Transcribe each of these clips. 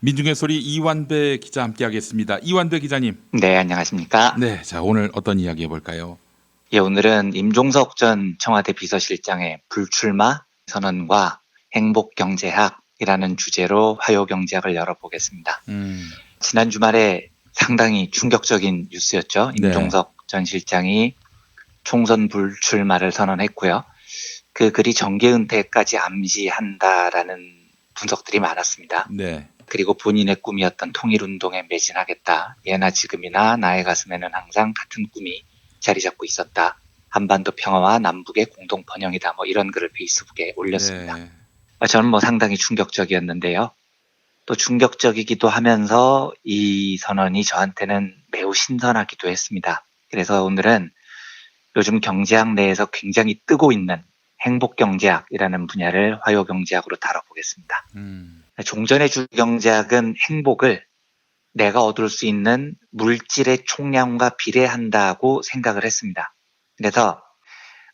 민중의 소리 이완배 기자 함께하겠습니다. 이완배 기자님. 네, 안녕하십니까. 네, 자 오늘 어떤 이야기 해볼까요? 예, 오늘은 임종석 전 청와대 비서실장의 불출마 선언과 행복경제학이라는 주제로 화요경제학을 열어보겠습니다. 지난 주말에 상당히 충격적인 뉴스였죠. 네. 임종석 전 실장이 총선 불출마를 선언했고요. 그 글이 정계 은퇴까지 암시한다라는 분석들이 많았습니다. 네. 그리고 본인의 꿈이었던 통일운동에 매진하겠다. 예나 지금이나 나의 가슴에는 항상 같은 꿈이 자리 잡고 있었다. 한반도 평화와 남북의 공동 번영이다. 이런 글을 페이스북에 올렸습니다. 네. 저는 상당히 충격적이었는데요. 또 충격적이기도 하면서 이 선언이 저한테는 매우 신선하기도 했습니다. 그래서 오늘은 요즘 경제학 내에서 굉장히 뜨고 있는 행복경제학이라는 분야를 화요경제학으로 다뤄보겠습니다. 종전의 주경제학은 행복을 내가 얻을 수 있는 물질의 총량과 비례한다고 생각을 했습니다. 그래서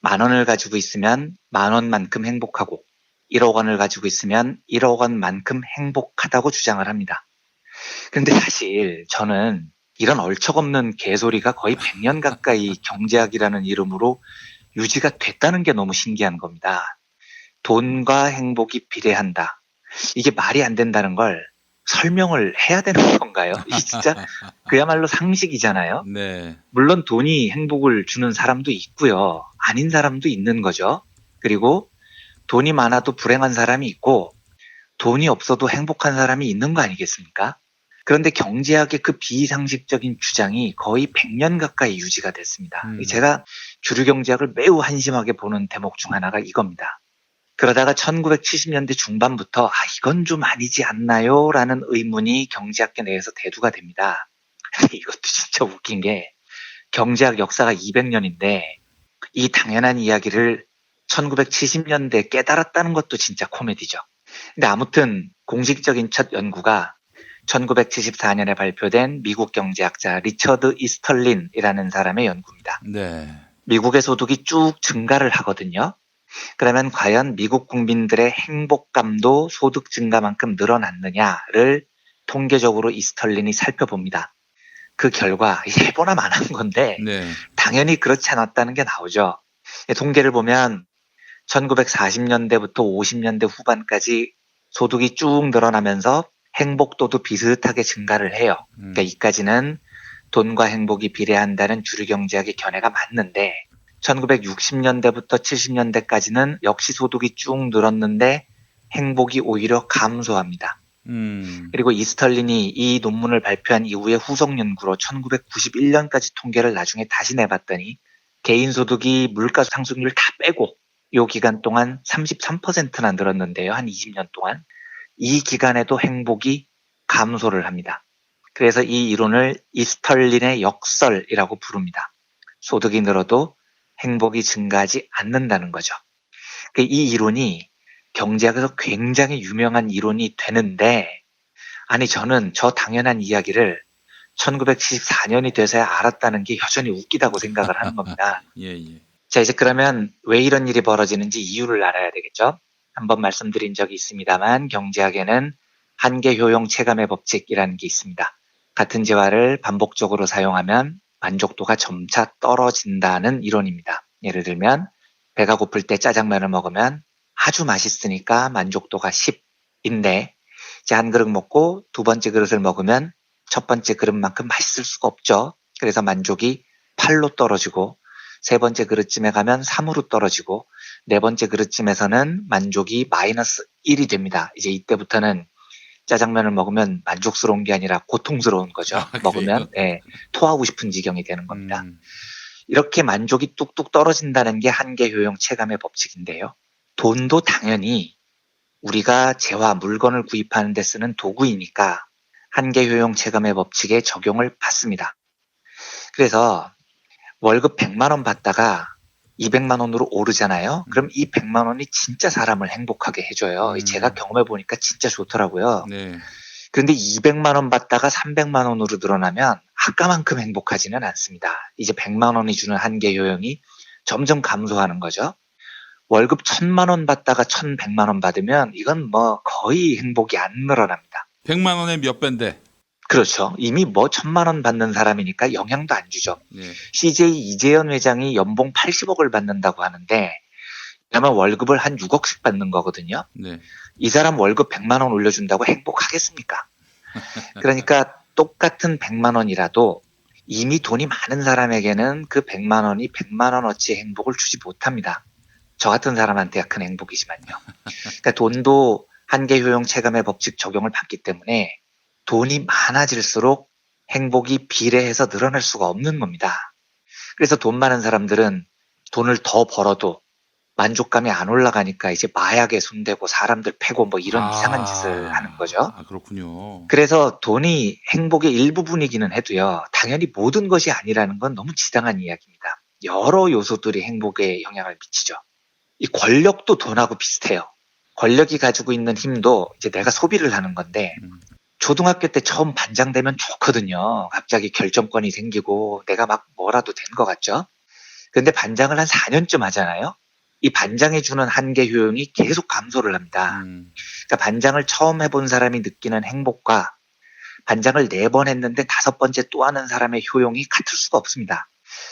10,000원을 가지고 있으면 10,000원만큼 행복하고 1억 원을 가지고 있으면 1억 원만큼 행복하다고 주장을 합니다. 그런데 사실 저는 이런 얼척없는 개소리가 거의 100년 가까이 경제학이라는 이름으로 유지가 됐다는 게 너무 신기한 겁니다. 돈과 행복이 비례한다. 이게 말이 안 된다는 걸 설명을 해야 되는 건가요? 이게 진짜 그야말로 상식이잖아요. 네. 물론 돈이 행복을 주는 사람도 있고요. 아닌 사람도 있는 거죠. 그리고 돈이 많아도 불행한 사람이 있고 돈이 없어도 행복한 사람이 있는 거 아니겠습니까? 그런데 경제학의 그 비상식적인 주장이 거의 100년 가까이 유지가 됐습니다. 제가 주류 경제학을 매우 한심하게 보는 대목 중 하나가 이겁니다. 그러다가 1970년대 중반부터 이건 좀 아니지 않나요? 라는 의문이 경제학계 내에서 대두가 됩니다. 이것도 진짜 웃긴 게 경제학 역사가 200년인데 이 당연한 이야기를 1970년대에 깨달았다는 것도 진짜 코미디죠. 근데 아무튼 공식적인 첫 연구가 1974년에 발표된 미국 경제학자 리처드 이스털린이라는 사람의 연구입니다. 네. 미국의 소득이 쭉 증가를 하거든요. 그러면 과연 미국 국민들의 행복감도 소득 증가만큼 늘어났느냐를 통계적으로 이스털린이 살펴봅니다. 그 결과 해보나 마나한 건데 네. 당연히 그렇지 않았다는 게 나오죠. 통계를 보면 1940년대부터 50년대 후반까지 소득이 쭉 늘어나면서 행복도도 비슷하게 증가를 해요. 그러니까 이까지는 돈과 행복이 비례한다는 주류 경제학의 견해가 맞는데 1960년대부터 70년대까지는 역시 소득이 쭉 늘었는데 행복이 오히려 감소합니다. 그리고 이스털린이 이 논문을 발표한 이후에 후속 연구로 1991년까지 통계를 나중에 다시 내봤더니 개인 소득이 물가 상승률 다 빼고 이 기간 동안 33%나 늘었는데요. 한 20년 동안. 이 기간에도 행복이 감소를 합니다. 그래서 이 이론을 이스털린의 역설이라고 부릅니다. 소득이 늘어도 행복이 증가하지 않는다는 거죠. 이 이론이 경제학에서 굉장히 유명한 이론이 되는데 저는 저 당연한 이야기를 1974년이 돼서야 알았다는 게 여전히 웃기다고 생각을 하는 겁니다. 예. 자, 이제 그러면 왜 이런 일이 벌어지는지 이유를 알아야 되겠죠? 한번 말씀드린 적이 있습니다만 경제학에는 한계 효용 체감의 법칙이라는 게 있습니다. 같은 재화를 반복적으로 사용하면 만족도가 점차 떨어진다는 이론입니다. 예를 들면 배가 고플 때 짜장면을 먹으면 아주 맛있으니까 만족도가 10인데 이제 한 그릇 먹고 두 번째 그릇을 먹으면 첫 번째 그릇만큼 맛있을 수가 없죠. 그래서 만족이 8로 떨어지고 세 번째 그릇쯤에 가면 3으로 떨어지고 네 번째 그릇쯤에서는 만족이 마이너스 1이 됩니다. 이제 이때부터는 짜장면을 먹으면 만족스러운 게 아니라 고통스러운 거죠. 먹으면 토하고 싶은 지경이 되는 겁니다. 이렇게 만족이 뚝뚝 떨어진다는 게 한계 효용 체감의 법칙인데요. 돈도 당연히 우리가 재화, 물건을 구입하는 데 쓰는 도구이니까 한계 효용 체감의 법칙에 적용을 받습니다. 그래서 월급 100만 원 받다가 200만 원으로 오르잖아요. 그럼 이 100만 원이 진짜 사람을 행복하게 해줘요. 제가 경험해 보니까 진짜 좋더라고요. 네. 그런데 200만 원 받다가 300만 원으로 늘어나면 아까만큼 행복하지는 않습니다. 이제 100만 원이 주는 한계 효용이 점점 감소하는 거죠. 월급 1,000만 원 받다가 1,100만 원 받으면 이건 거의 행복이 안 늘어납니다. 100만 원에 몇 배인데. 그렇죠. 이미 뭐 1,000만 원 받는 사람이니까 영향도 안 주죠. 네. CJ 이재현 회장이 연봉 80억을 받는다고 하는데 아마 월급을 한 6억씩 받는 거거든요. 네. 이 사람 월급 100만 원 올려준다고 행복하겠습니까? 그러니까 똑같은 100만 원이라도 이미 돈이 많은 사람에게는 그 100만 원이 100만 원어치 행복을 주지 못합니다. 저 같은 사람한테야 큰 행복이지만요. 그러니까 돈도 한계 효용 체감의 법칙 적용을 받기 때문에 돈이 많아질수록 행복이 비례해서 늘어날 수가 없는 겁니다. 그래서 돈 많은 사람들은 돈을 더 벌어도 만족감이 안 올라가니까 이제 마약에 손대고 사람들 패고 뭐 이런 이상한 짓을 하는 거죠. 그렇군요. 그래서 돈이 행복의 일부분이기는 해도요, 당연히 모든 것이 아니라는 건 너무 지당한 이야기입니다. 여러 요소들이 행복에 영향을 미치죠. 이 권력도 돈하고 비슷해요. 권력이 가지고 있는 힘도 이제 내가 소비를 하는 건데, 초등학교 때 처음 반장 되면 좋거든요. 갑자기 결정권이 생기고 내가 막 뭐라도 된 것 같죠? 근데 반장을 한 4년쯤 하잖아요. 이 반장이 주는 한계 효용이 계속 감소를 합니다. 그러니까 반장을 처음 해본 사람이 느끼는 행복과 반장을 4번 했는데 5번째 또 하는 사람의 효용이 같을 수가 없습니다.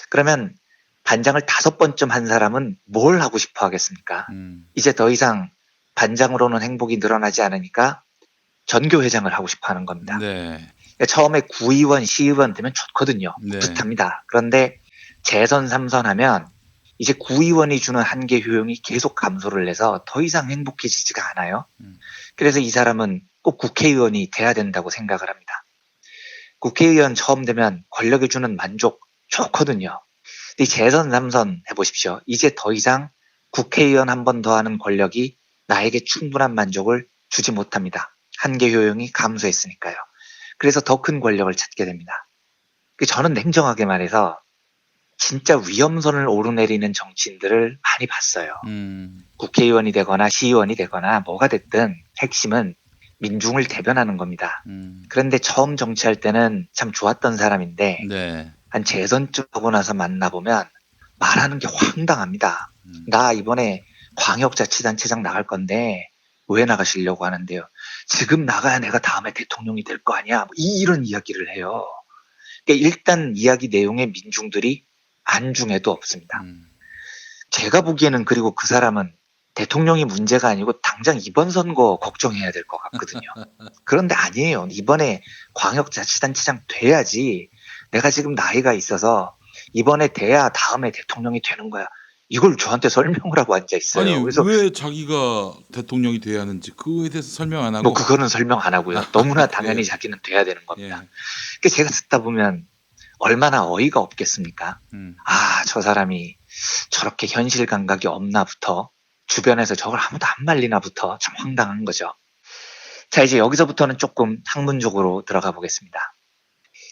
그러면 반장을 5번쯤 한 사람은 뭘 하고 싶어 하겠습니까? 이제 더 이상 반장으로는 행복이 늘어나지 않으니까 전교회장을 하고 싶어 하는 겁니다. 네. 그러니까 처음에 구의원, 시의원 되면 좋거든요. 네. 뿌듯합니다. 그런데 재선 3선 하면 이제 구의원이 주는 한계 효용이 계속 감소를 해서 더 이상 행복해지지가 않아요. 그래서 이 사람은 꼭 국회의원이 돼야 된다고 생각을 합니다. 국회의원 처음 되면 권력이 주는 만족 좋거든요. 근데 재선 3선 해보십시오. 이제 더 이상 국회의원 한 번 더 하는 권력이 나에게 충분한 만족을 주지 못합니다. 한계 효용이 감소했으니까요. 그래서 더 큰 권력을 찾게 됩니다. 저는 냉정하게 말해서 진짜 위험선을 오르내리는 정치인들을 많이 봤어요. 국회의원이 되거나 시의원이 되거나 뭐가 됐든 핵심은 민중을 대변하는 겁니다. 그런데 처음 정치할 때는 참 좋았던 사람인데 네. 한 재선쯤 하고 나서 만나보면 말하는 게 황당합니다. 나 이번에 광역자치단체장 나갈 건데 왜 나가시려고 하는데요. 지금 나가야 내가 다음에 대통령이 될 거 아니야. 이런 이야기를 해요. 그러니까 일단 이야기 내용에 민중들이 안중에도 없습니다. 제가 보기에는 그리고 그 사람은 대통령이 문제가 아니고 당장 이번 선거 걱정해야 될 것 같거든요. 그런데 아니에요. 이번에 광역자치단체장 돼야지. 내가 지금 나이가 있어서 이번에 돼야 다음에 대통령이 되는 거야. 이걸 저한테 설명을 하고 앉아 있어요. 아니 그래서 왜 자기가 대통령이 돼야 하는지 그거에 대해서 설명 안 하고. 뭐 그거는 설명 안 하고요. 너무나 예. 당연히 자기는 돼야 되는 겁니다. 예. 그러니까 제가 듣다 보면 얼마나 어이가 없겠습니까? 아, 저 사람이 저렇게 현실 감각이 없나부터 주변에서 저걸 아무도 안 말리나부터 참 황당한 거죠. 자, 이제 여기서부터는 조금 학문적으로 들어가 보겠습니다.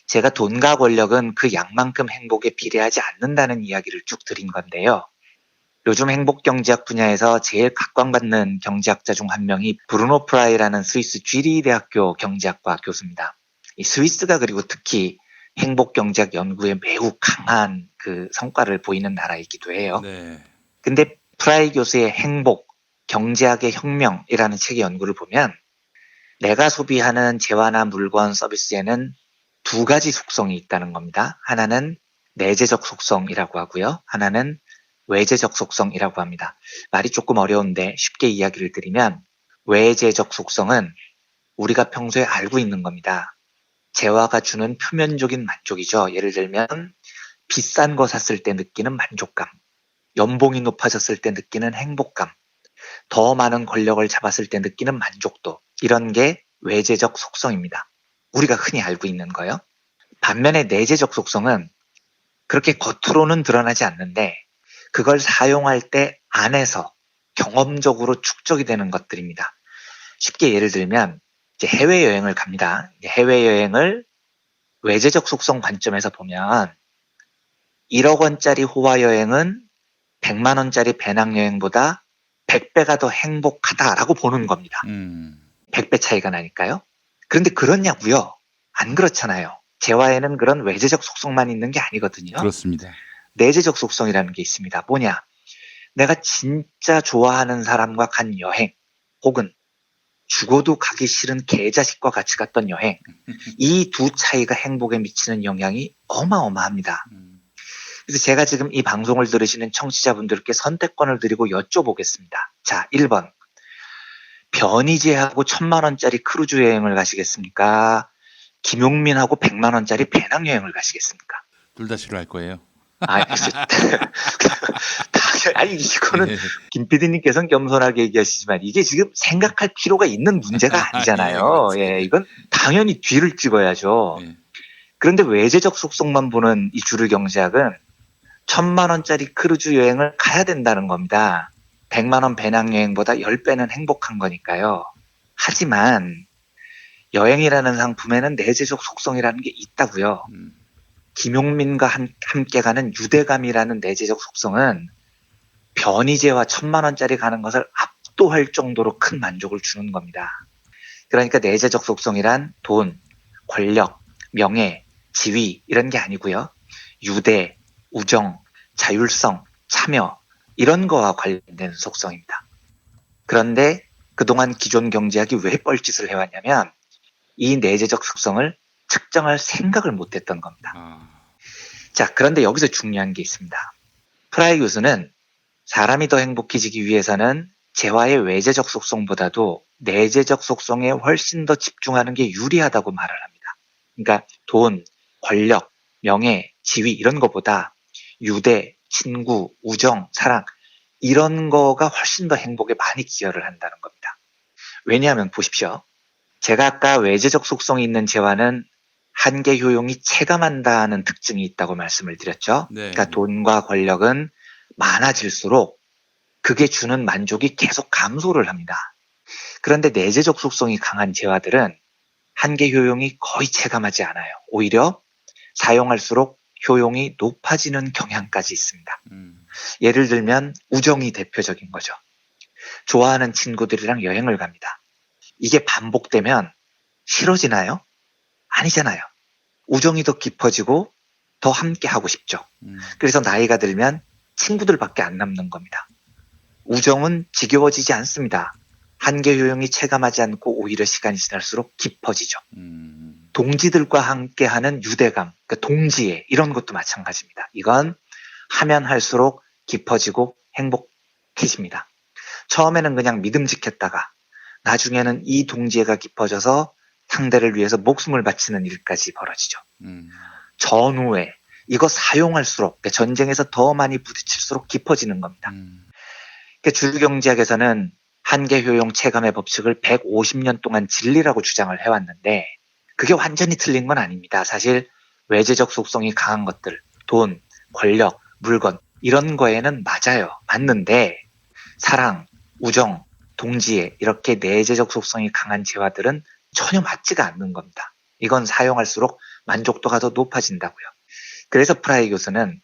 제가 돈과 권력은 그 양만큼 행복에 비례하지 않는다는 이야기를 쭉 드린 건데요. 요즘 행복경제학 분야에서 제일 각광받는 경제학자 중 한 명이 브루노 프라이라는 스위스 쥐리 대학교 경제학과 교수입니다. 이 스위스가 그리고 특히 행복경제학 연구에 매우 강한 그 성과를 보이는 나라이기도 해요. 네. 근데 프라이 교수의 행복, 경제학의 혁명이라는 책의 연구를 보면 내가 소비하는 재화나 물건 서비스에는 2가지 속성이 있다는 겁니다. 하나는 내재적 속성이라고 하고요. 하나는 외재적 속성이라고 합니다. 말이 조금 어려운데 쉽게 이야기를 드리면 외재적 속성은 우리가 평소에 알고 있는 겁니다. 재화가 주는 표면적인 만족이죠. 예를 들면 비싼 거 샀을 때 느끼는 만족감, 연봉이 높아졌을 때 느끼는 행복감, 더 많은 권력을 잡았을 때 느끼는 만족도, 이런 게 외재적 속성입니다. 우리가 흔히 알고 있는 거요. 반면에 내재적 속성은 그렇게 겉으로는 드러나지 않는데 그걸 사용할 때 안에서 경험적으로 축적이 되는 것들입니다. 쉽게 예를 들면 이제 해외여행을 갑니다. 해외여행을 외재적 속성 관점에서 보면 1억 원짜리 호화여행은 100만 원짜리 배낭여행보다 100배가 더 행복하다라고 보는 겁니다. 100배 차이가 나니까요. 그런데 그렇냐고요? 안 그렇잖아요. 재화에는 그런 외재적 속성만 있는 게 아니거든요. 그렇습니다. 내재적 속성이라는 게 있습니다. 뭐냐? 내가 진짜 좋아하는 사람과 간 여행 혹은 죽어도 가기 싫은 개자식과 같이 갔던 여행. 이 두 차이가 행복에 미치는 영향이 어마어마합니다. 그래서 제가 지금 이 방송을 들으시는 청취자분들께 선택권을 드리고 여쭤보겠습니다. 자, 1번. 변희재하고 1,000만 원짜리 크루즈 여행을 가시겠습니까? 김용민하고 100만 원짜리 배낭여행을 가시겠습니까? 둘 다 싫어할 거예요. 아, 아니 이거는 예. 김 PD님께서는 겸손하게 얘기하시지만 이게 지금 생각할 필요가 있는 문제가 아니잖아요. 예, 예, 이건 당연히 뒤를 찍어야죠. 예. 그런데 외재적 속성만 보는 이 주류 경제학은 1,000만 원짜리 크루즈 여행을 가야 된다는 겁니다. 100만 원 배낭여행보다 10배는 행복한 거니까요. 하지만 여행이라는 상품에는 내재적 속성이라는 게 있다고요. 김용민과 함께 가는 유대감이라는 내재적 속성은 변희재와 1,000만 원짜리 가는 것을 압도할 정도로 큰 만족을 주는 겁니다. 그러니까 내재적 속성이란 돈, 권력, 명예, 지위 이런 게 아니고요. 유대, 우정, 자율성, 참여 이런 거와 관련된 속성입니다. 그런데 그동안 기존 경제학이 왜 뻘짓을 해왔냐면 이 내재적 속성을 측정할 생각을 못했던 겁니다. 자, 그런데 여기서 중요한 게 있습니다. 프라이 교수는 사람이 더 행복해지기 위해서는 재화의 외재적 속성보다도 내재적 속성에 훨씬 더 집중하는 게 유리하다고 말을 합니다. 그러니까 돈, 권력, 명예, 지위 이런 것보다 유대, 친구, 우정, 사랑 이런 거가 훨씬 더 행복에 많이 기여를 한다는 겁니다. 왜냐하면 보십시오. 제가 아까 외재적 속성이 있는 재화는 한계 효용이 체감한다는 특징이 있다고 말씀을 드렸죠. 네. 그러니까 돈과 권력은 많아질수록 그게 주는 만족이 계속 감소를 합니다. 그런데 내재적 속성이 강한 재화들은 한계 효용이 거의 체감하지 않아요. 오히려 사용할수록 효용이 높아지는 경향까지 있습니다. 예를 들면 우정이 대표적인 거죠. 좋아하는 친구들이랑 여행을 갑니다. 이게 반복되면 싫어지나요? 아니잖아요. 우정이 더 깊어지고 더 함께 하고 싶죠. 그래서 나이가 들면 친구들밖에 안 남는 겁니다. 우정은 지겨워지지 않습니다. 한계 효용이 체감하지 않고 오히려 시간이 지날수록 깊어지죠. 동지들과 함께하는 유대감, 그러니까 동지애 이런 것도 마찬가지입니다. 이건 하면 할수록 깊어지고 행복해집니다. 처음에는 그냥 믿음직했다가 나중에는 이 동지애가 깊어져서 상대를 위해서 목숨을 바치는 일까지 벌어지죠. 전우애, 이거 사용할수록 그러니까 전쟁에서 더 많이 부딪힐수록 깊어지는 겁니다. 그러니까 주류경제학에서는 한계 효용 체감의 법칙을 150년 동안 진리라고 주장을 해왔는데 그게 완전히 틀린 건 아닙니다. 사실 외재적 속성이 강한 것들, 돈, 권력, 물건 이런 거에는 맞아요. 맞는데 사랑, 우정, 동지애 이렇게 내재적 속성이 강한 재화들은 전혀 맞지가 않는 겁니다. 이건 사용할수록 만족도가 더 높아진다고요. 그래서 프라이 교수는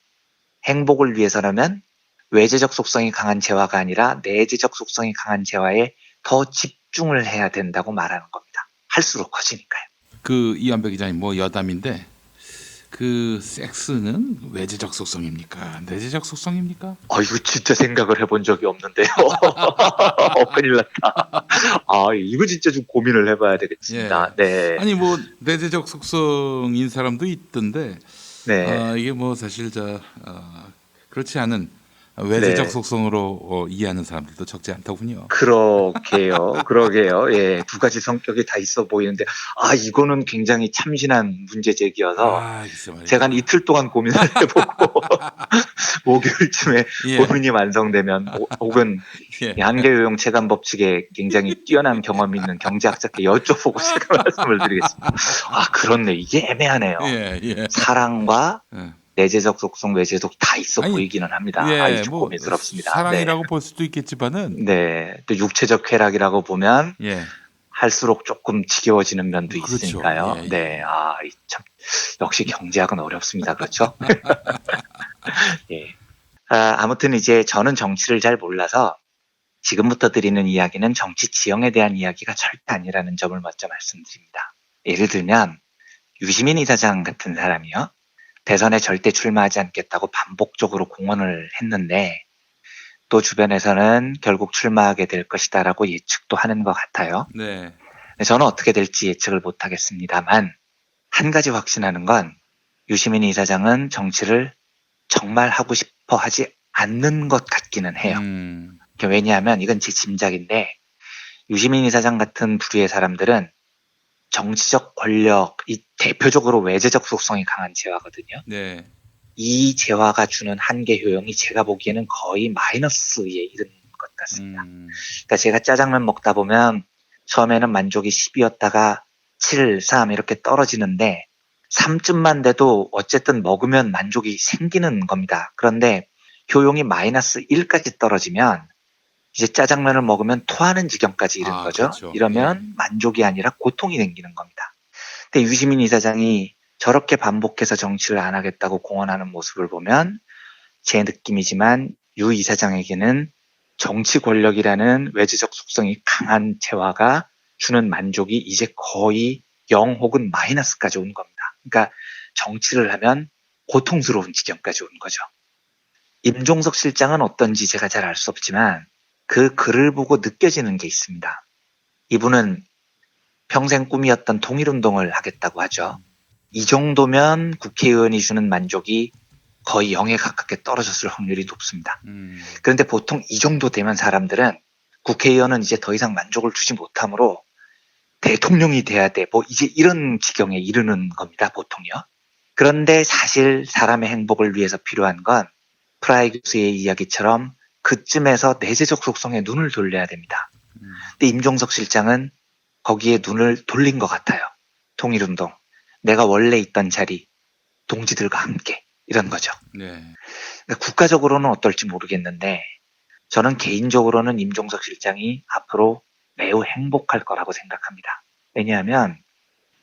행복을 위해서라면 외재적 속성이 강한 재화가 아니라 내재적 속성이 강한 재화에 더 집중을 해야 된다고 말하는 겁니다. 할수록 커지니까요. 그 이완배 기자님 뭐 여담인데 그 섹스는 외재적 속성입니까? 내재적 속성입니까? 이거 진짜 생각을 해본 적이 없는데요. 큰일 났다. 이거 진짜 좀 고민을 해봐야 되겠습니다. 네. 아니 뭐 내재적 속성인 사람도 있던데 네. 이게 뭐 사실 그렇지 않은 외재적 네. 속성으로 이해하는 사람들도 적지 않더군요. 그러게요. 예, 두 가지 성격이 다 있어 보이는데, 이거는 굉장히 참신한 문제 제기여서, 글쎄 말이야. 제가 한 이틀 동안 고민을 해보고, 목요일쯤에 예. 고민이 완성되면, 혹은 예. 한계 효용 체감 법칙에 굉장히 뛰어난 경험이 있는 경제학자께 여쭤보고 제가 말씀을 드리겠습니다. 그렇네. 이게 애매하네요. 예. 사랑과 예. 내재적 속성, 외재적 다 있어 아니, 보이기는 합니다. 좀 뭐 고민스럽습니다. 사랑이라고 볼 수도 있겠지만은 네. 또 육체적 쾌락이라고 보면 예. 할수록 조금 지겨워지는 면도 그렇죠. 있으니까요. 예. 네. 참 역시 경제학은 어렵습니다. 그렇죠? 예. 아무튼 이제 저는 정치를 잘 몰라서 지금부터 드리는 이야기는 정치 지형에 대한 이야기가 절대 아니라는 점을 먼저 말씀드립니다. 예를 들면 유시민 이사장 같은 사람이요. 대선에 절대 출마하지 않겠다고 반복적으로 공언을 했는데 또 주변에서는 결국 출마하게 될 것이다라고 예측도 하는 것 같아요. 네. 저는 어떻게 될지 예측을 못하겠습니다만 한 가지 확신하는 건 유시민 이사장은 정치를 정말 하고 싶어 하지 않는 것 같기는 해요. 왜냐하면 이건 제 짐작인데 유시민 이사장 같은 부류의 사람들은 정치적 권력, 이 대표적으로 외제적 속성이 강한 재화거든요. 네. 이 재화가 주는 한계 효용이 제가 보기에는 거의 마이너스에 이른 것 같습니다. 그러니까 제가 짜장면 먹다 보면 처음에는 만족이 10이었다가 7, 3 이렇게 떨어지는데 3쯤만 돼도 어쨌든 먹으면 만족이 생기는 겁니다. 그런데 효용이 마이너스 1까지 떨어지면 이제 짜장면을 먹으면 토하는 지경까지 이른 거죠. 그렇죠. 이러면 만족이 아니라 고통이 생기는 겁니다. 근데 유시민 이사장이 저렇게 반복해서 정치를 안 하겠다고 공언하는 모습을 보면 제 느낌이지만 유 이사장에게는 정치 권력이라는 외제적 속성이 강한 재화가 주는 만족이 이제 거의 0 혹은 마이너스까지 온 겁니다. 그러니까 정치를 하면 고통스러운 지경까지 온 거죠. 임종석 실장은 어떤지 제가 잘 알 수 없지만 그 글을 보고 느껴지는 게 있습니다. 이분은 평생 꿈이었던 통일운동을 하겠다고 하죠. 이 정도면 국회의원이 주는 만족이 거의 0에 가깝게 떨어졌을 확률이 높습니다. 그런데 보통 이 정도 되면 사람들은 국회의원은 이제 더 이상 만족을 주지 못하므로 대통령이 돼야 돼. 뭐 이제 이런 지경에 이르는 겁니다. 보통요. 그런데 사실 사람의 행복을 위해서 필요한 건 프라이 교수의 이야기처럼 그쯤에서 내재적 속성에 눈을 돌려야 됩니다. 근데 임종석 실장은 거기에 눈을 돌린 것 같아요. 통일운동. 내가 원래 있던 자리, 동지들과 함께 이런 거죠. 네. 그러니까 국가적으로는 어떨지 모르겠는데 저는 개인적으로는 임종석 실장이 앞으로 매우 행복할 거라고 생각합니다. 왜냐하면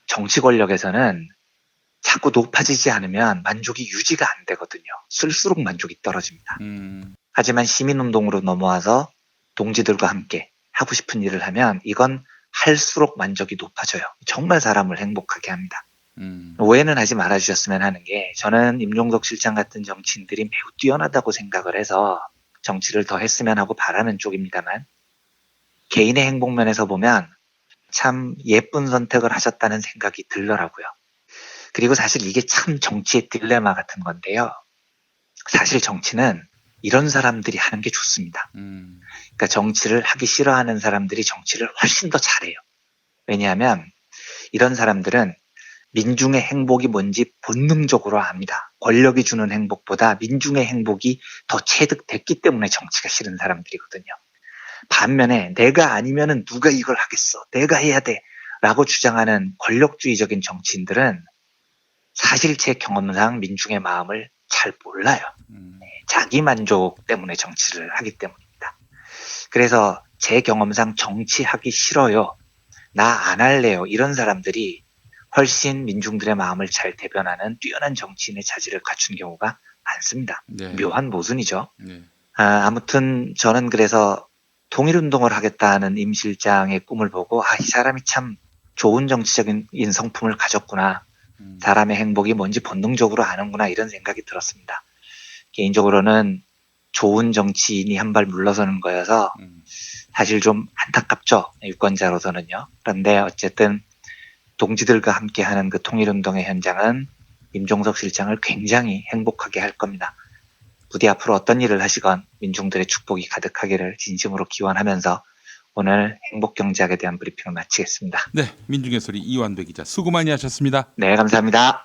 정치 권력에서는 자꾸 높아지지 않으면 만족이 유지가 안 되거든요. 쓸수록 만족이 떨어집니다. 하지만 시민운동으로 넘어와서 동지들과 함께 하고 싶은 일을 하면 이건 할수록 만족이 높아져요. 정말 사람을 행복하게 합니다. 오해는 하지 말아주셨으면 하는 게 저는 임종석 실장 같은 정치인들이 매우 뛰어나다고 생각을 해서 정치를 더 했으면 하고 바라는 쪽입니다만 개인의 행복면에서 보면 참 예쁜 선택을 하셨다는 생각이 들더라고요. 그리고 사실 이게 참 정치의 딜레마 같은 건데요. 사실 정치는 이런 사람들이 하는 게 좋습니다. 그러니까 정치를 하기 싫어하는 사람들이 정치를 훨씬 더 잘해요. 왜냐하면 이런 사람들은 민중의 행복이 뭔지 본능적으로 압니다. 권력이 주는 행복보다 민중의 행복이 더 체득됐기 때문에 정치가 싫은 사람들이거든요. 반면에 내가 아니면은 누가 이걸 하겠어. 내가 해야 돼. 라고 주장하는 권력주의적인 정치인들은 사실 제 경험상 민중의 마음을 잘 몰라요. 자기 만족 때문에 정치를 하기 때문입니다. 그래서 제 경험상 정치하기 싫어요. 나 안 할래요. 이런 사람들이 훨씬 민중들의 마음을 잘 대변하는 뛰어난 정치인의 자질을 갖춘 경우가 많습니다. 네. 묘한 모순이죠. 네. 아무튼 저는 그래서 통일운동을 하겠다는 임 실장의 꿈을 보고 이 사람이 참 좋은 정치적인 성품을 가졌구나. 사람의 행복이 뭔지 본능적으로 아는구나 이런 생각이 들었습니다. 개인적으로는 좋은 정치인이 한 발 물러서는 거여서 사실 좀 안타깝죠. 유권자로서는요. 그런데 어쨌든 동지들과 함께하는 그 통일운동의 현장은 임종석 실장을 굉장히 행복하게 할 겁니다. 부디 앞으로 어떤 일을 하시건 민중들의 축복이 가득하기를 진심으로 기원하면서 오늘 행복경제학에 대한 브리핑을 마치겠습니다. 네, 민중의 소리 이완배 기자 수고 많이 하셨습니다. 네, 감사합니다.